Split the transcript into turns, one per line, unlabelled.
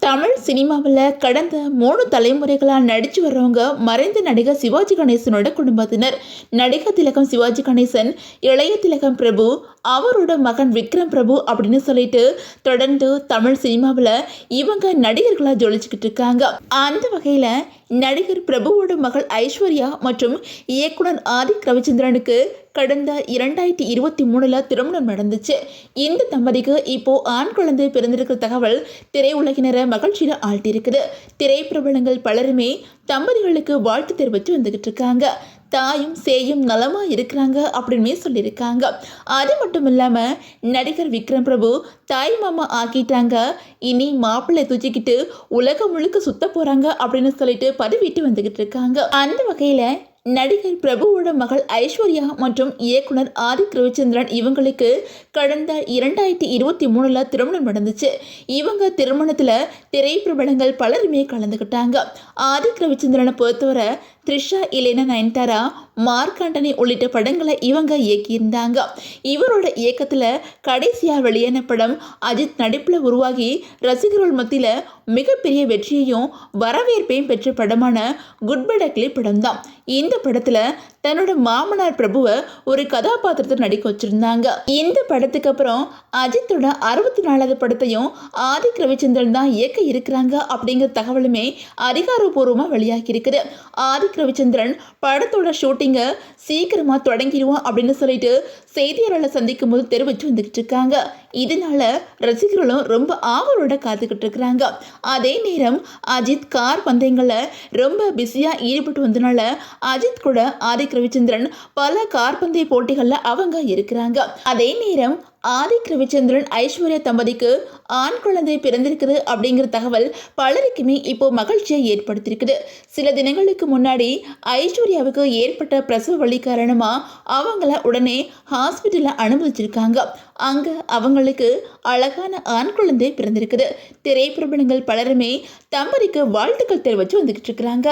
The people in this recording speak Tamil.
தமிழ் சினிமாவில் கடந்த 3 தலைமுறைகளாக நடித்து வர்றவங்க மறைந்த நடிகர் சிவாஜி கணேசனோட குடும்பத்தினர். நடிகர் திலகம் சிவாஜி கணேசன், இளைய திலகம் பிரபு, அவரோட மகன் விக்ரம் பிரபு அப்படின்னு சொல்லிட்டு தொடர்ந்து தமிழ் சினிமாவில் இவங்க நடிகர்களாக ஜொலிச்சுக்கிட்டு இருக்காங்க. அந்த வகையில் நடிகர் பிரபுவோட மகள் ஐஸ்வர்யா மற்றும் இயக்குனர் ஆதிக் ரவிச்சந்திரனுக்கு கடந்த 2023 திருமணம் நடந்துச்சு. இந்த தம்பதிக்கு இப்போ ஆண் குழந்தை பிறந்திருக்கிற தகவல் திரையுலகினரை மகிழ்ச்சியில ஆழ்த்தியிருக்குது. திரைப்பிரபலங்கள் பலருமே தம்பதிகளுக்கு வாழ்த்து தெரிவித்து வந்துகிட்டு இருக்காங்க. தாயும் சேயும் நலமா இருக்கிறாங்க அப்படின்னு சொல்லியிருக்காங்க. அது மட்டும் இல்லாம நடிகர் விக்ரம் பிரபு தாய் மாமா ஆக்கிட்டாங்க, இனி மாப்பிள்ளை தூக்கிக்கிட்டு உலகம் முழுக்க சுத்த போறாங்க அப்படின்னு சொல்லிட்டு பதிவிட்டு வந்துகிட்டு இருக்காங்க. அந்த வகையில நடிகர் பிரபுவோட மகள் ஐஸ்வர்யா மற்றும் இயக்குனர் ஆதிக் ரவிச்சந்திரன் இவங்களுக்கு கடந்த 2023 திருமணம் நடந்துச்சு. இவங்க திருமணத்துல திரைப்பிரபலங்கள் பலருமே கலந்துக்கிட்டாங்க. ஆதிக் ரவிச்சந்திரனை பொறுத்தவரை த்ரிஷா, இலேனா, நயன்தாரா, மார்க்-ஆண்டனி உள்ளிட்ட படங்களை இவங்க இயக்கியிருந்தாங்க. இவரோட இயக்கத்துல கடைசியா வெளியான படம் அஜித் நடிப்புல உருவாகி ரசிகர்கள் மத்தியில மிகப்பெரிய வெற்றியையும் வரவேற்பையும் பெற்ற படமான குட் பை டக்லி படம் தான். இந்த படத்துல தன்னோட மாமனார் பிரபுவை ஒரு கதாபாத்திரத்தை நடிக்க வச்சிருந்தாங்க. இந்த படத்துக்கு அப்புறம் அஜித்தோட 64வது படத்தையும் ஆதிக் ரவிச்சந்திரன் தான் இயக்க இருக்கிறாங்க அப்படிங்கிற தகவலுமே அதிகாரப்பூர்வமாக வெளியாகி இருக்குது. ஆதிக் ரவிச்சந்திரன் படத்தோட ஷூட்டிங்கை சீக்கிரமா தொடங்கிடுவோம் அப்படின்னு சொல்லிட்டு செய்தியாளர்களை சந்திக்கும் போது தெரிவித்து வந்துகிட்டு இருக்காங்க. இதனால ரசிகர்களும் ரொம்ப ஆவலோட காத்துக்கிட்டு இருக்கிறாங்க. அதே நேரம் அஜித் கார் பந்தயங்களில் ரொம்ப பிஸியாக ஈடுபட்டு வந்தனால அஜித் கூட ஆதிக் ரவிச்சந்திரன் பல கார் பந்தய போட்டிகளில் அவங்க இருக்கிறாங்க. அதே நேரம் ஆதிக் ரவிச்சந்திரன் ஐஸ்வர்யா தம்பதிக்கு ஆண் குழந்தை பிறந்திருக்குது அப்படிங்கிற தகவல் பலருக்குமே இப்போ மகிழ்ச்சியை ஏற்படுத்தியிருக்குது. சில தினங்களுக்கு முன்னாடி ஐஸ்வர்யாவுக்கு ஏற்பட்ட பிரசவ வலி காரணமா அவங்கள உடனே ஹாஸ்பிட்டலில் அனுமதிச்சிருக்காங்க. அங்க அவங்களுக்கு அழகான ஆண் குழந்தை பிறந்திருக்குது. திரைப்பிரபலங்கள் பலருமே தம்பதிக்கு வாழ்த்துக்கள் தெரிவித்து வந்துகிட்டு இருக்கிறாங்க.